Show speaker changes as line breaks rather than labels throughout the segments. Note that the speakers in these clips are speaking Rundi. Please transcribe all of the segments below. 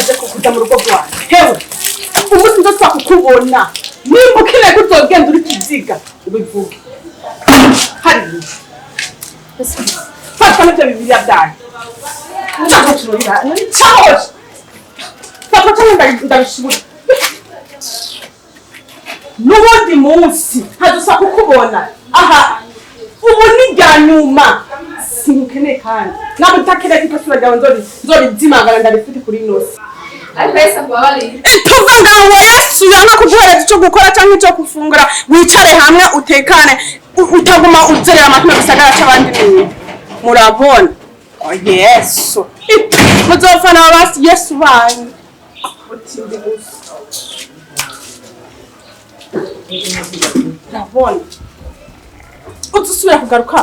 maze kukuza mu rugo rwanjye hewe umunsi ndosaba kukubona nimba ukeneye ko uzogenda uri kiziga ubivuge hari fata n'ibyo bibiliya byanyu ndagucurira nicyahoje fata cyangwa ndabishibura n'ubundi munsi hadusaba kukubona aha ubu ni rya nyuma simukeneye kandi ntabwo utakeneye ko isura ryawe nzoribzimangana ndarifite kuri inosi tuva ngaho Yesu yana kuguhereza icyo gukora cyangwa icyo gufungura wicare hamwe utekane utaguma uzerera amatwi gisagara cy'abandi bintu murabona Yesu muzofana abasi Yesu banyu utindi gusa murabona utusubira kugaruka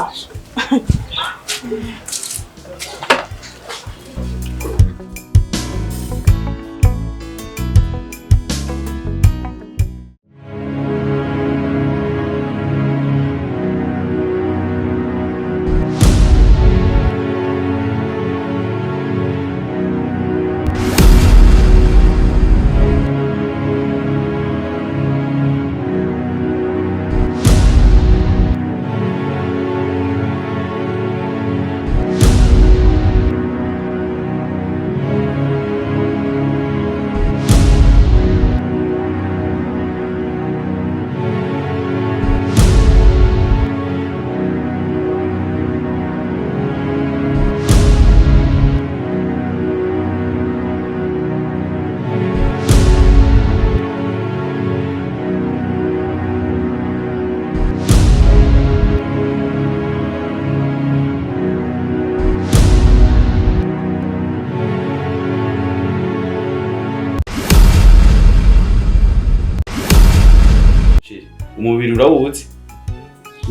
umubiri urawutse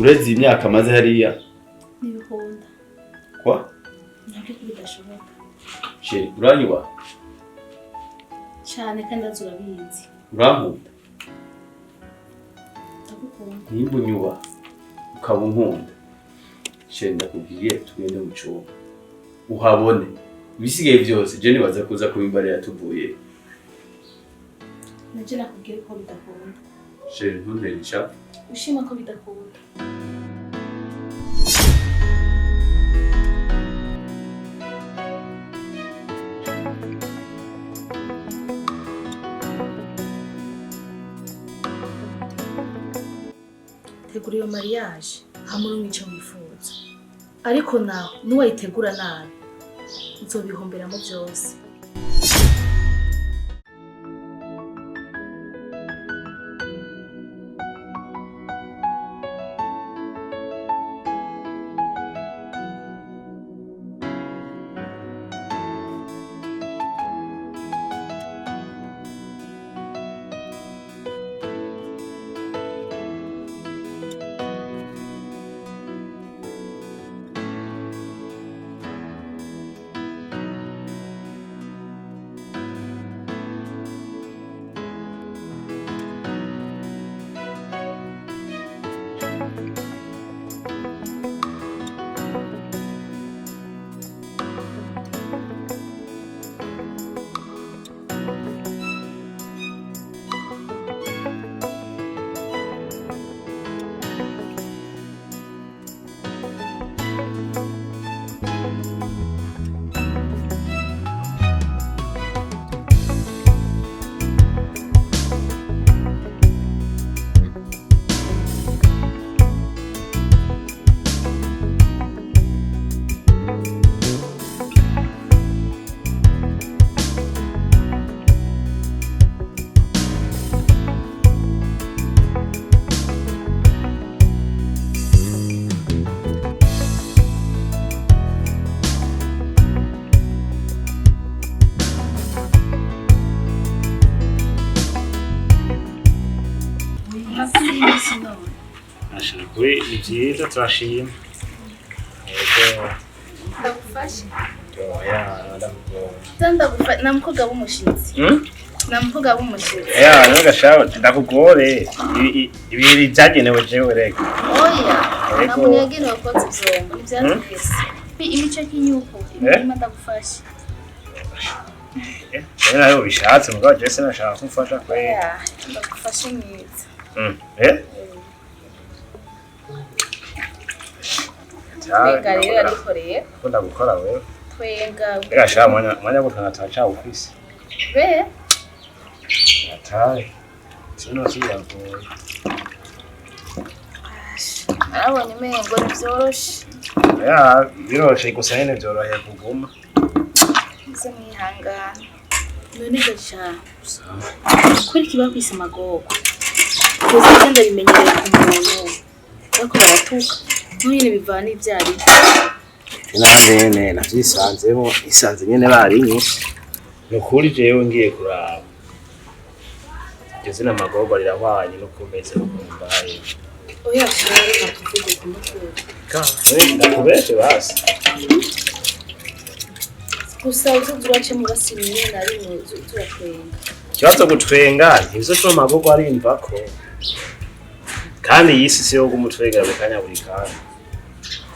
ureze imyaka maze hariya
nibikunda
kwa
ntabwo bidashoboka
she uranyuba
cyane kandi azurabizi
urankunda
ndagukunda
nimba unyuba ukaba unkunda she ndakubwiye tugende mu cyumba uhabone ibisigaye byose je nibaza kuza kubimbarira tuvuye
naje nakubwiye ko bidakunda
she ntunderisha
ushima ko bidakunda tegura iyo mariage hamwe n'icyo wifuza ariko nawe nuwayitegura nabi uzobihomberamo byose
Ashikwe ibyiza turashima. Ego.
Ndagufashe.
Ya, ndagufashe.
Ndagufashe namukobwa w'umushitsi. Namukobwa w'umushitsi.
Ya, ngashaho ndakugore. Ibiri byagenewe jewe reka.
Oya. Namuntu yagenewe koza ivyombo. Ivyatugese. Imico kinyuko. Imima ndagufashe.
nayo bishatse mugabo je sinashaka kumfasha kwe.
Ndagufashe neza. Twenga rero arikoreye.
Ukunda gukora wewe.
Twenga.
Ega sha mwanya gutanga tacha ufise.
Be?
Atai. Sino siyagoye.
Arabonye umengo nivyoroshe.
Ya, biroshe gusa nyene vyoroheye kuguma.
Nze mwihangana. None gasha. Kuri kiba kwisa magogwa. Kuzi cyenda bimenyereye ku muntu. Yako baratuka. Nyine bivana ivyari.
Nane navyisanzemo isanze nyene bari nyinshi. Nukuri jewe ngiye kuraba. Jeze na magogwa rirahwanye no kumeze no kumbaye.
Oya shari batuvuge ku mutwe.
Ndakubeshe basi.
Gusa uzurace mu basimye na rimwe turatwenga.
Kibazo gutwenga ntibizo cyo magogwa ari imvako. Kandi yisi se yo gumutwegera bekanya buri kandi.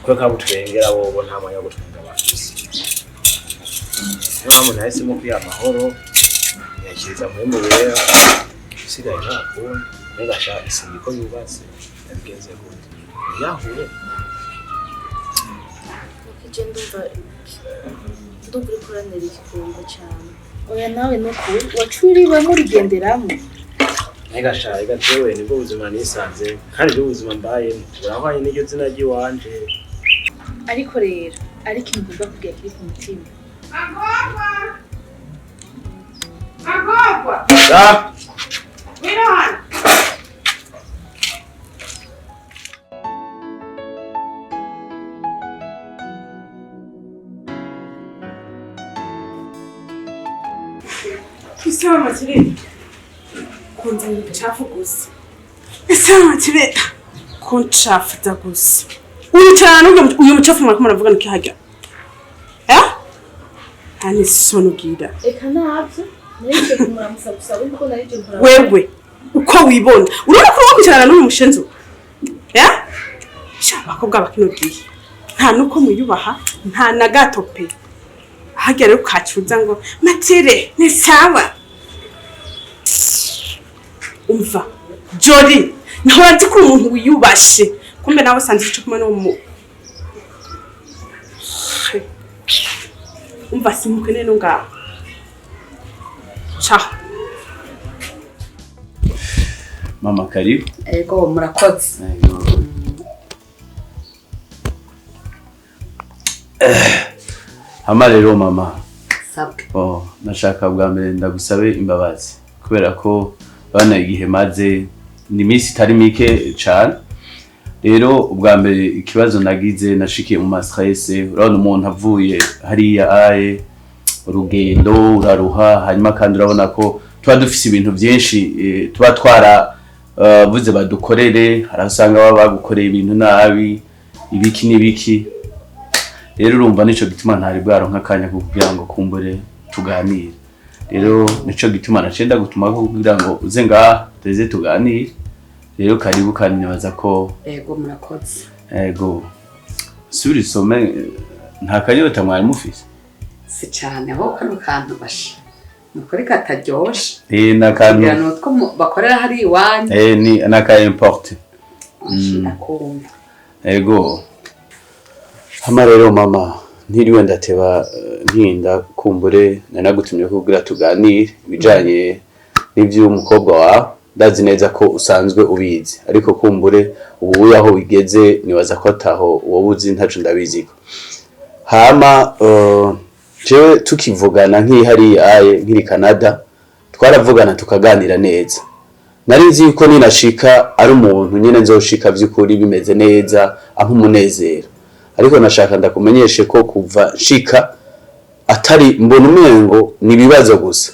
Ko kabutwengera wobo nta mwanya gutwenga bafise. Mama nahise mu kwiyamahoro. Yakiriza muri mubera. Sigaye nakubona. Mega sha isindiko yubatse. Yabigenze gute? Yahure.
Ukije ndumva kuranera ikigongo cyane. Oya nawe nuko wacuri bamurigenderamo.
Mega sha igatewe nibwo buzima nisanze kandi bwo buzima mbaye burahwanye n'iryo zina ry'iwanje.
Ariko rero ariko imvuga kugira kiri ku mutima.
Magogwa.
Da.
Mirona. Isawa makire. Kunzanira ubucafu gusa. Isawa makire. Kuncafuza gusa. Wicarana uyu mucafu mwariko muravuga niki hajya? Hani sonugira.
Eka navyo narije kumuramusa gusa wiko narije mpora.
Wewe uko wibona. Urabona ko wicarana n'uyu mushenzo? Sha bakobwa bakinogiye. Nta nuko muyubaha, nta na gato pe. Hajya rero kacuza ngo matire ni sawa. Umva Jolie naho nzi ko umuntu wiyubashe kumbe nawe sanze cyo kumwe no mu umva simukene no ngaho ciao
Mama karibu.
Ego murakoze.
Hama rero mama.
Sabwe.
Nashaka bwa mbere ndagusabe imbabazi kubera ko bana igihe maze ni minsi itari mike cyane. Rero ubwa mbere ikibazo nagize nashikiye mu mastress urabona umuntu avuye hariya aye urugendo uraruha hanyuma kandi urabona ko tuba dufise ibintu byinshi tuba twara buze badukorere harasanga baba bagukoreye ibintu nabi ibiki nibiki. Rero urumva nico gituma ntari bwaronka kanya kugira ngo kumbure tuganire. Rero nico gituma nacenda gutuma kugira ngo uze ngaha teze tuganire. Rero karibu kandi nibaza ko
ego murakoze.
Ego suri some nta kanyota mwari mufise.
Si cyane ho kano kantu basha. Nukuri kataryoshe.
Nakantu.
Ya nutko bakorera hari iwanyu.
Ni naka importe.
Ndakumva.
Ego. Hama rero mama ntiriwe ndateba ntinda kumbure nanagutumye kugira tuganire bijanye n'ivy'umukobwa wawe. Ndazi neza ko usanzwe ubizi ariko kumbure ubu yaho bigeze nibaza ko ataho wobuzi ntacu ndabiziko. Hama jewe tukivugana nk'ihari aye nkiri Canada twaravugana tukaganira neza. Nari nzi yuko ninashika ari umuntu nyene nzoshika vy'ukuri bimeze neza ampa umunezero. Ariko nashaka ndakumenyeshe ko kuva nshika atari mbona umengo ni bibazo gusa.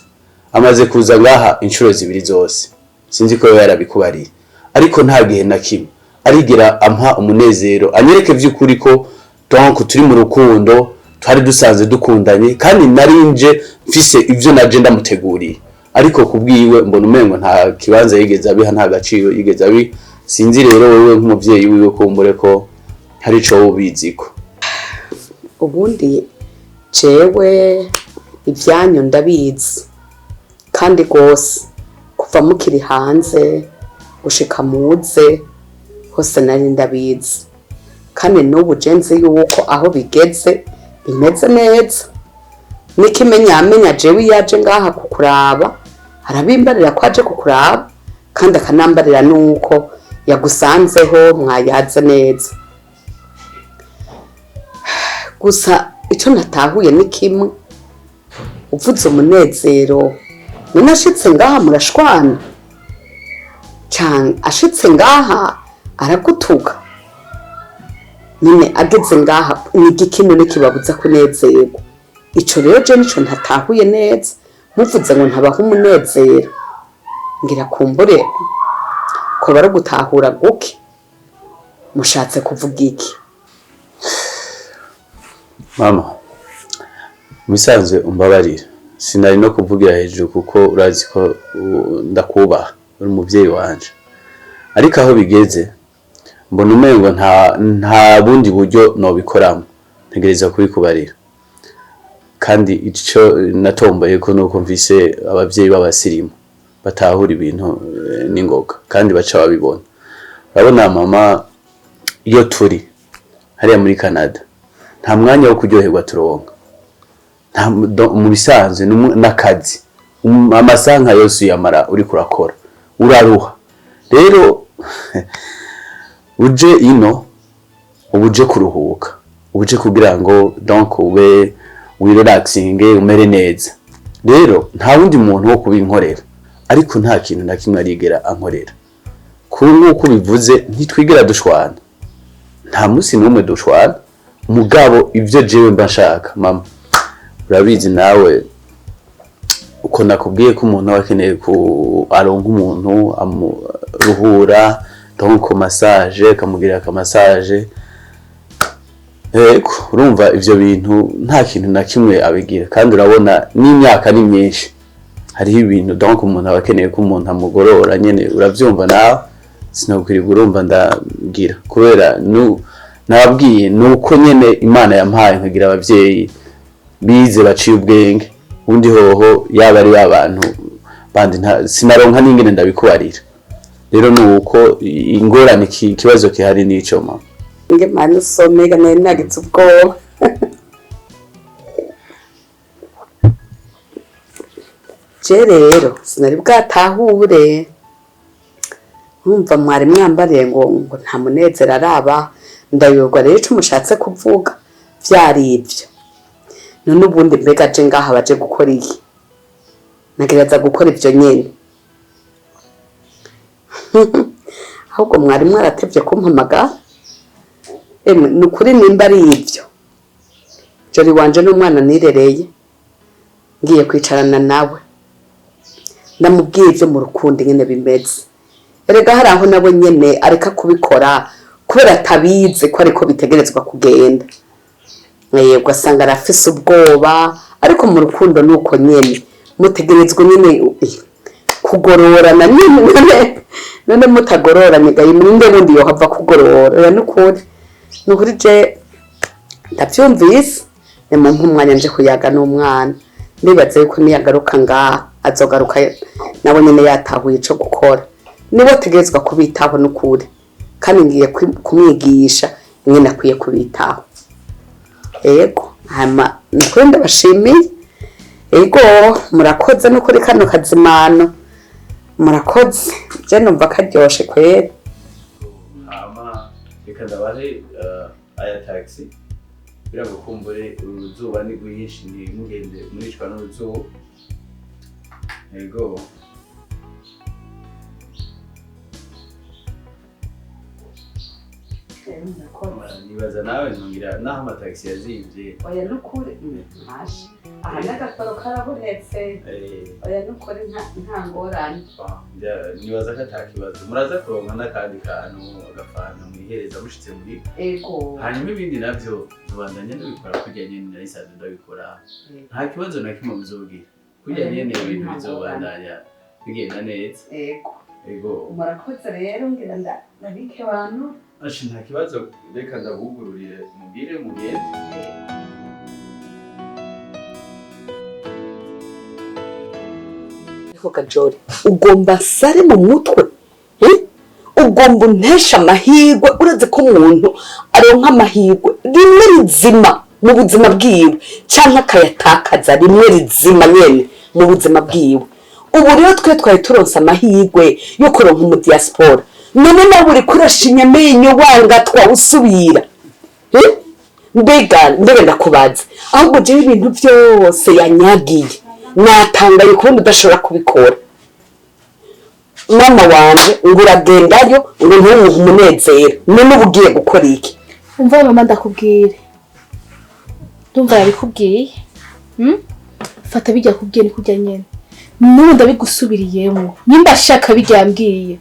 Amaze kuza ngaha inshuro zibiri zose. Sinzi ko yarabikubariye ariko nta gihe na kimwe arigira ampa umunezero anyereke vy'ukuri ko donc turi mu rukundo twari dusanze dukundanye kandi narinje mfise ivyo naje ndamuteguriye ariko kubwiwe mbona umengo nta kibanza yigeze abiha nta gaciro yigeze abi. Sinzi rero wewe nk'umuvyeyi wiwe kumbure ko hari ico ubiziko.
Ubundi cewe ibyanyu ndabizi kandi gose kuva mukiri hanze gushika muze hose nari ndabizi kandi n'ubu jenze yuko aho bigeze bimeze neza nikimenya jewe yaje ngaha kukuraba arabimbarira ko aje kukuraba kandi akanambarira nuko yagusanzeho mwayaze neza gusa icyo natahuye ni kimwe uvuze umunezero ninashitse ngaha murashwana cyane ashitse ngaha aragutuka nyine ageze ngaha n'igikino nikibabuza kunezerwa ico rero je nico ntatahuye neza muvuze ngo ntabaho umunezero ngira kumbure ko bari gutahura guke mushatse kuvuga iki
mama musanze umbabarira sinari no kuvugira hejuru kuko urazi ko ndakubaha uri umuvyeyi wanje ariko aho bigeze mbona umengo nta bundi buryo nobikoramo ntegereza kubikubarira kandi ico natomboye ko nuko mvise abavyeyi b'abasirimu batahura ibintu n'ingoga kandi baca babibona urabona mama iyo turi hariya muri Canada nta mwanya wo kuryoherwa turonka mu bisanzwe n'akazi amasaha yose uyamara uri kurakora uraruha rero uje ino ubuje kuruhuka ubuje kugira ngo donc ube wirelaxinge umere neza rero nta wundi muntu wo kubinkorera ariko nta kintu na kimwe arigera ankorera kuri nuko bivuze ntitwigera dushwana nta musi n'umwe dushwana mugabo ivyo jewe mbashaka mama urabizi nawe uko nakubwiye ko umuntu akeneye ku aronga umuntu amuruhura donc massage kamugirira ka massage urumva ivyo bintu nta kintu na kimwe abigira kandi urabona n'imyaka ni myinshi hariho ibintu donc umuntu akeneye ko umuntu amugorora nyene uravyumva nawe sinakwiriye urumva ndagira kubera nababwiye nuko nyene Imana yampaye nkagira abavyeyi bize baciye ubwenge undi hoho yaba ari abantu bandi sinaronka n'ingene ndabikubarira rero nuko ingorane kibazo kihari nico mama
nge manu somega nari nagitse ubwoba je rero sinari bwatahure nkumva mwari mwambariye ngo nta munezero araba ndayoberwa rero ico mushatse kuvuga vyari ivyo none ubundi mbega je ngaha baje gukora iki nagereza gukora ivyo nyene ahubwo mwari mwaratevye kumpamagara nukuri nimba ari ivyo Jolie wanje n'umwana nirereye ngiye kwicarana nawe ndamubwiye ivyo mu rukundo nyene bimeze erega hari aho nabo nyene areka kubikora kubera atabize ko ariko bitegerezwa kugenda ugasanga arafise ubwoba ariko mu rukundo nuko nyene mutegerezwa nyene kugororana none mutagororanye gayi murinde bundi yohava kugorora nukuri je ndavyumvise mu umwanya nje kuyaga n'umwana nibaze yuko niyagaruka ngaha azogaruka nabo nyene yatahuye ico gukora nibo tegerezwa kubitaho nukuri kandi ngiye kumwigisha nyene akwiye kubitaho ego hama nukuri ndabashimiye ego murakoze nukuri kano kazimano murakoze je numva karyoshe kwera
hama reka ndabahe aya taxi bira gukumbure uruzuba ni rwinshi ni mugende murishwa n'uruzuba ego nibaza nawe ntungira naho amataxi yazimvye
oya nukuri ntashi aha n'agakoro karabonetse oya nukuri nta ngorane
nibaza ko atakibazo muraza kuronka n'akandi kantu agafana mwihereza mushitse muri
ego
hanyuma ibindi navyo tubandanya ndabikora kurya nyene narisanzwe ndabikora nta kibazo na kimwe muzogira kurya nyene ibintu bizobandanya bigenda neza ego
murakoze rero ngira ndabike abantu
ashi nta kibazo reka ndabugururire mugire mugende
Vuga Jolie, ugomba sare mu mutwe. Ugomba untesha amahirwe uraze ko umuntu aronka amahirwe rimwe rizima mu buzima bwiwe canke akayatakaza rimwe rizima nyene mu buzima bwiwe. Ubu rero twari turonse amahirwe yo kuronka mu diaspora. None nawe uri kurashinya amenyo wanga twawusubira. Mbega ndakubaza. Ahubwo je ibintu byose yanyagiye. Natangaye kubundi udashobora kubikora. Mama wanje nguragendayo ngo ntumuhe umunezero. None ubugiye gukora iki?
Umva mama ndakubwire. Ndumva yabikubwiye. Fata bijya kubwira kujya nyene. Nubu ndabigusubiriyemo. Nimba shaka bijyambwiye.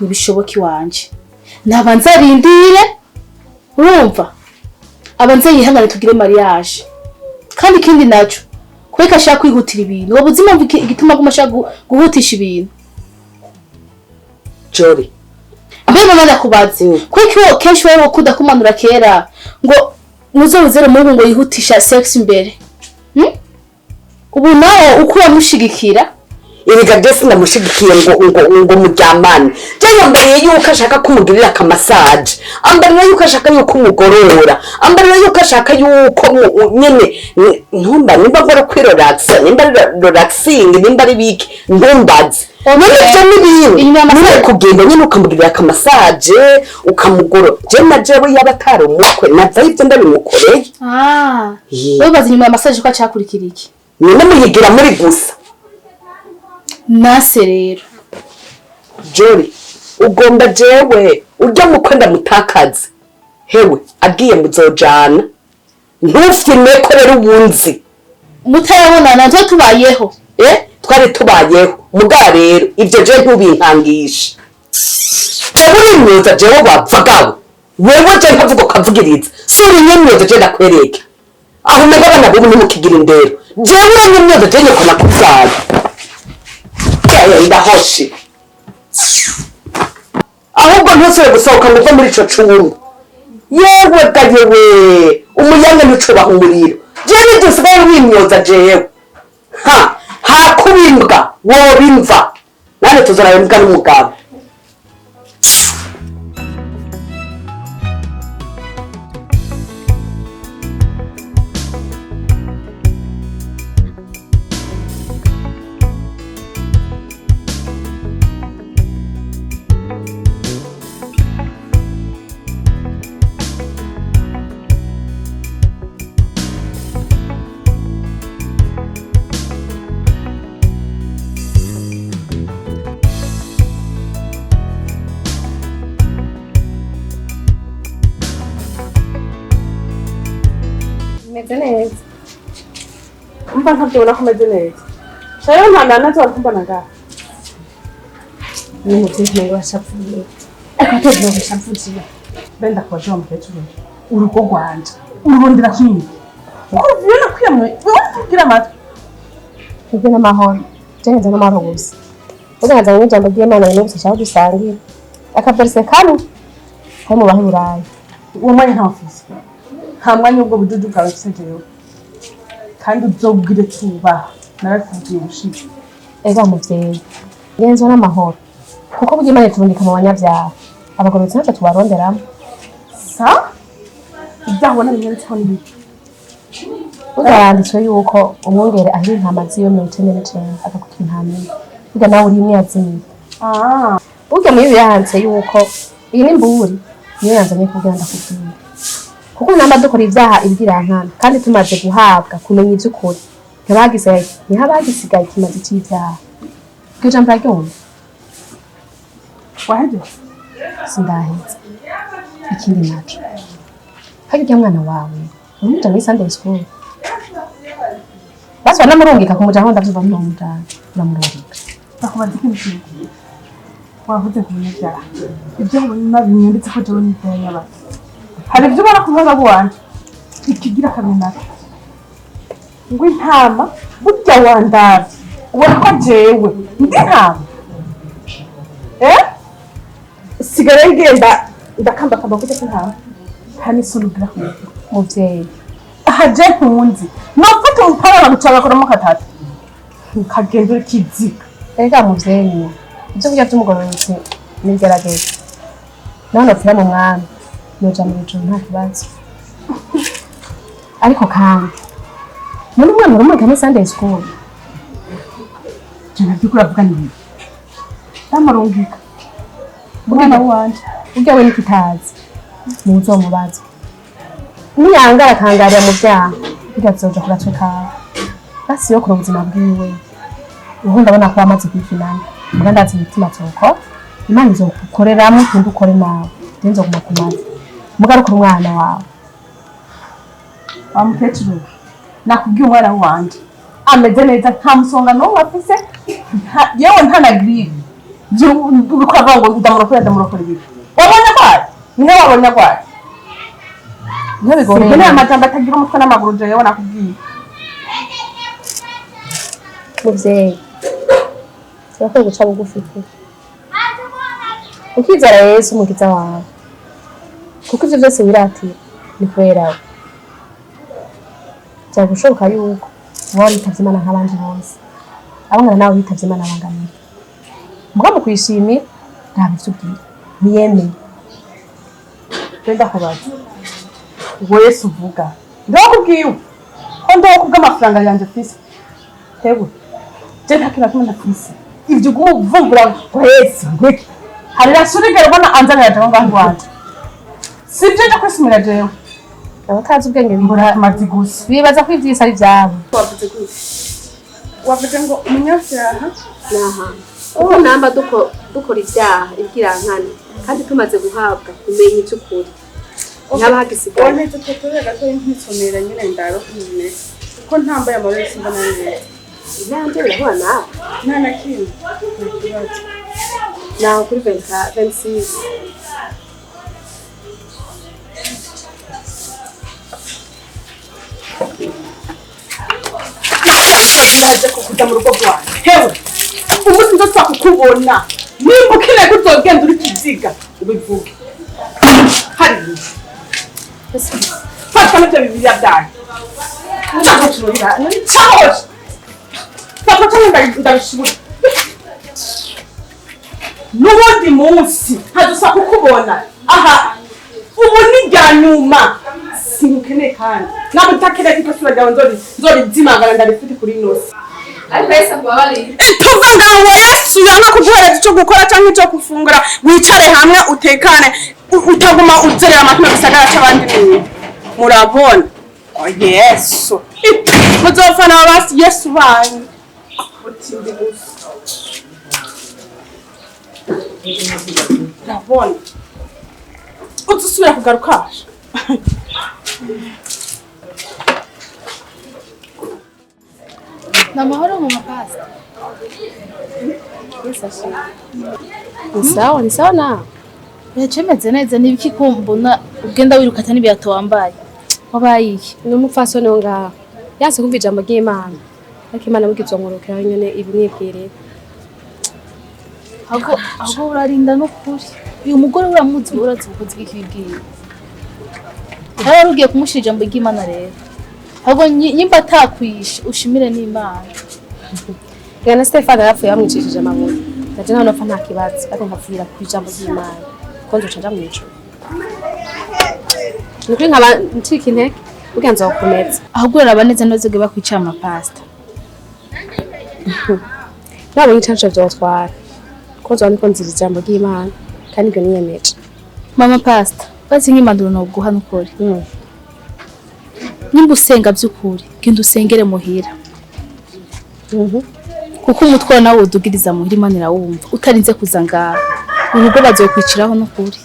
Nibishoboki wanje. Nabanza rindire. Urumva? Abanza yihangane tugire mariage. Kandi kindi naco. Kweka shaka kwihutira ibintu. Wabuzima igituma kumashaka guhutisha ibintu.
Jolie.
Mbere mama ndakubaze. Kweki kenshi wewe kuda kumanura kera ngo muzozere muri ngo yihutisha sex imbere. Ubu nawe uko wamushigikira
Iriga byose ndamushigikiye ngo muryamane. Je yambariye yuko ashaka kumugirira akamassage. Ambarira yuko ashaka yuko umugorora. Ambarira yuko ashaka yuko nyene ntumba nimba ngora kwirelax, nimba relaxing, nimba ari biki ndumbaze. None nibindi kugenda nyene ukamugirira akamassage, ukamugoro. Je na jewe yabatari umukwe nava ivyo ndabimukoreye.
Wewe bazi nyuma ya massage ko acakurikira iki?
None muyigira muri gusa.
Nase rero
Jolie, ugomba jewe urya mukunda mutakaze. Hewe agiye muzojana. Ntufime ko rero ubunzi.
Mutayabona nazo tubayeho.
Twari tubayeho. Muga rero ivyo je ntubinkangisha. Uri imyoza jewe bapfagaho. Wewe je nkavuga kavugiriza. Suri nyemyoza je ndakwereke. Aho megabana bibi nimukigira indero. Jewe nyemyoza je nyoko nakuzaza. Ndahoshi. Ahubwo ntusore gusohoka ngo muri ico cumba. Yewe gayewe umuyange ntucubaha umuriro. Jewe byose bari wimyoza jewe. Hakubimbwa wobimva. Nane tuzarabimbwa n'umugabo.
Meze neza. Umva ntabyibona ko meze neza. Shayo ntandana cyo kumbana nga. Ni mutinze ngo ashafuye. Akateze ngo ashafuye. Benda kwa jom ketu. Urugo gwanje. Ururondera kinyi. Urubona kwiyamwe. Ugira mata.
Kugira amahoro. Jenze n'amahoro gusa. Uzaza mu jambo ry'Imana no gushaka gusangira. Akaverse kanu. Ko mu bahuraye.
Uwo mwanya nta ofisi. Nta mwanya ubwo bududu bwawe kisejeyo. Kandi uzobwire tuba. Narakubwiye ubushike.
Ega muvyeyi. Yenzo n'amahoro. Kuko burya Imana tubundika mu banyabyaha. Abagorotsi natwe tubaronderamo.
Sa? Ibyabona binyeretse ko nibi.
Uzaranditswe yuko umwongere ahiri intama ziyo 19 akakuta intama. Burya nawe uri imwe yazimiye. Burya muri biyanze yuko iyi ni mburi niyo yanzanye kugira ndakubwira. Kuko namba dukora ibyaha ibwirankana kandi tumaze guhabwa kumenya iby'ukuri. Ntihabagisigaye kimaze cy'ibyaha. Kija mbagyumva.
Waje?
Sindahetse. Ikindi naco. Hajya mwana wawe. Umuja muri Sunday school. Basi wanamurungika kumujaho ndavuga n'umuja namurungika.
Bakubaza ikintu. Wavuze kunyajya. Ibyo nabinyanditse ko jewe nitanya ba. Hari ibyo ubona kuvuga bwanje. Ikigira kabinaka. Ngo intama burya wandavye. Ubona ko jewe ndi ntama. Sigara ngenda ndakamba kamba kujya intama. Hani sulugira
muvyeyi.
Haje nkunzi. Nofata umpara na gucaba ko mukatata. Kagenda kiziga.
Ega muvyeyi ibyo kurya by'umugororotsi nigerageza none pfira mu mwami noja mu ijuru nta kibazo ariko kandi muri umwana urumwe kane Sunday school cyane byukura avuga nini tamarungika umwana wanje ujya we nikitazi muzomubaza niyangara kangarira mu byaha bigazoja kuratwe kawe basi yo kuri ubuzima bwiwe ubu ndabona ko amaze kwifinana mbwa ndazi imitima tsoko imana izokukoreramo kandi ukore nawe ndenzo kumakumaza mugaruka umwana wawe amukecuru nakubwiye umwana wanje ameze neza nta musonga no afise yewe nta na grieve byo bikora ngo ndamurokora bibi wabonye kwaye niwe wabonye kwaye nabigore nta majambo atagira umutwe n'amaguru je yewe nakubwiye muvyeyi Sako guca bugufi pe. Ukizara Yesu umukiza wawe. Kuko ivyo byose biratira ni kwera. Byagushoboka yuko wari bitavye Imana nk'abandi bose. Abangana nawe bitavye Imana bangamira. Mugabo kwishimira ndabivyo niyemeye. Twenda kubaza. Ubwo Yesu uvuga. Ndakubwiye ko ndakubwa amafaranga yanje fisi. Hebu. Je ntakira kumwe ndafisi. Ibyo guvumbura kwese ngwiki harira surigera bana anzanira je ngo wanje sibyo cyo kwisumira jewe abatazi ubwenge bihora amazi gusa bibaza ko ivyisa ari vyabo
wavuze ngo umunyafyaha
naha uko namba dukora ivyaha ibwirankana kandi tumaze guhabwa kumenya icyukuri n'abahagisigaye
none tutotorera gato nk'isomera nyine ndaro nyine ko ntambaye amabere simbona neza
Vyanje birabona
nta na kimwe
naho kuri 26
naje kukuza mu rugo rwawe hewe umunsi ndotsa kukubona nimba ukine kuzogenda uri kiziga ubivuge hari fata n'ibyo bibiri byanyu ntabwo turira ni cyahoje papa cyangwa ndabishibura n'ubundi munsi ntadusa kukubona aha ubu ni ryanyuma simukeneye kandi nabo utakeneye ko sura ryawe nzori dzimangana ndabifite kuri nose
ari pesa kubabali
tuva ngaho Yesu yanga kuguhereza icyo gukora cyangwa icyo kufungura wicare hamwe utekane utaguma uzerera amatwi bisagara cy'abandi murabona Yesu muzofana basi Yesu banyu utindi gusa nabona uzusubira kugaruka
Namahoro mu mapasta.
ni sawa na
Yacemeze neza nibiki kumbona ugenda wirukata n'ibiyato wambaye. Wabaye iki?
ni umupfasoni wo ngaho yase kumva ijambo ry'Imana ariko Imana bwizongorokera nyene ibinibwire
Ahubwo urarinda no kuri. Uyu mugore uramuzi urazi ubukozi bw'ikibibwira. Nawe ugiye kumushira ijambo ry'Imana rero. Ahubwo nyimba atakwishe ushimire n'Imana.
Gana Stefano yapfuye bamwicishije amabuye ndaje naho nopfa nta kibazo ariko nkapfira ku ijambo ry'Imana ko nzoca mu ijuru nukuri nkaba ncika intege burya nzokomeza
Ahubwo urabaneza nozege bakwica amapasta.
nabonye icyacu byotwara ko nzoniko nzira ijambo ry'Imana kandi ibyo niyemeje
Mama pasta, bazi nk'imanduro no guha nukuri. Nimba usenga by'ukuri, genda usengere muhira. Kuko umutwe nawe udugiriza muhira Imana irawumva, utarinze kuza ngaha. Urugo bazokwiciraho nukuri.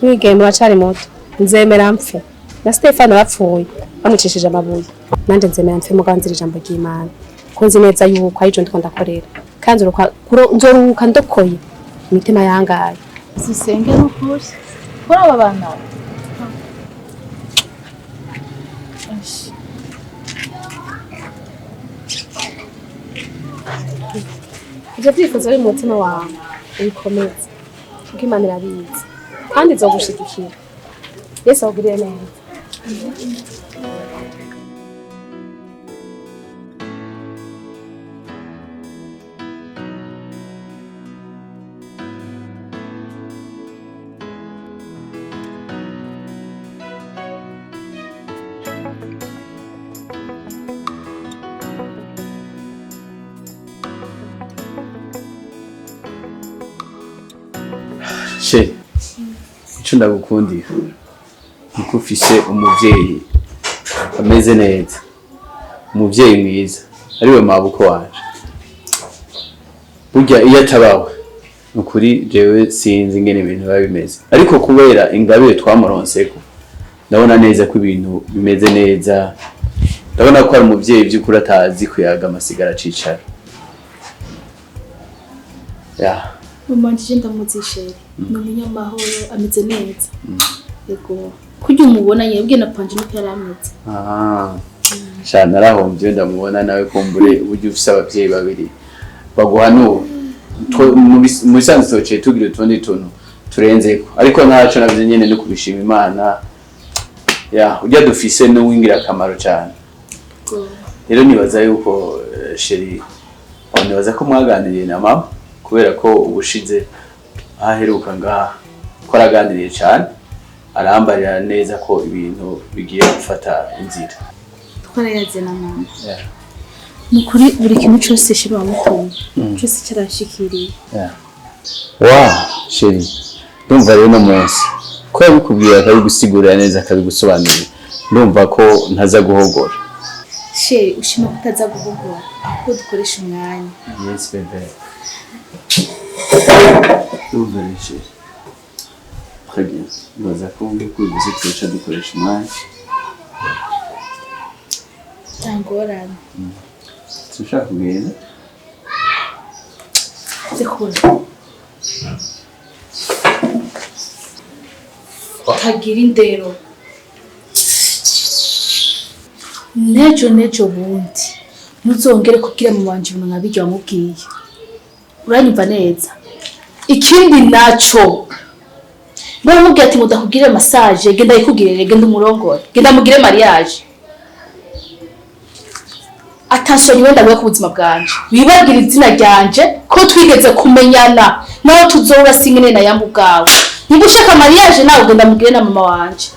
Mwigeme wacari moto nzemera mpfe na Stefano bapfuye bamucishije amabuye nanje nzemera mpfe muganzira ijambo ry'Imana ko nzi neza yuko ari cyo ndiko ndakorera kandi nzoruhuka ndokoye imitima yangaye
Usenge nukuri. Kuri aba bana.
ibyo byifuzo biri mu mutima wawe ubikomeze kuko Imana irabizi kandi izogushigikira Yesu awugirire neza
she ico ndagukundira nuko ufise umuvyeyi ameze neza, umuvyeyi mwiza ariwe mabuko wanje. Burya iyo atabawe nukuri jewe sinzi ingene ibintu biba bimeze, ariko kubera ingabire twamuronseko ndabona neza ko ibintu bimeze neza. Ndabona ko ari umuvyeyi by'ukuri atazi kuyaga amasigara acicara.
Mama njije ndamuzishere ni umunyamahoro ameze neza. Yego kujya umubona yebwe na panje nuko yarameze.
Sha narahomvye ndamubona nawe kumbure uburyo ufise abavyeyi babiri baguhanura mu bisanzwe toce tugira utundi tuntu turenzeko, ariko ntaco navyo nyene no kubishima Imana. Ujya dufise no wingira akamaro cyane. Rero nibaza yuko sheri nibaza ko mwaganiriye na mama kubera ko ubushize aheruka ngaha ko araganiriye cyane, arambarira neza ko ibintu bigiye gufata inzira.
Twarayaze na mama. Nukuri buri kintu cyose shiba mutumye cyose cyarashikiriye.
Sheri ndumva rero no munsi ko yabikubwira akabigusigurira neza akabigusobanurira, ndumva ko ntaza guhogora.
Sheri ushima kutaza guhogora ko dukoresha umwanya.
Yes baby. Ndumva rero sheri très bien, ndaza ko kubivuze twica dukoresha umwanya.
Tangorana.
Tushaka kugenda
Zekura. Kagira indero. Nejo bundi ntuzongere kugira mu banje ibintu nkabijya wamubwiye. Uranyumva neza. Ikindi naco baramubwiye ati mudakugire massage, genda yikugirire, genda umurongore, genda mugire mariage. Attention wenda gwe ku buzima bwanje wibagira izina ryanje ko twigeze kumenyana naho tuzora singene na yambu bwawe. Niba ushaka mariage nawe ugenda mugire na mama wanje.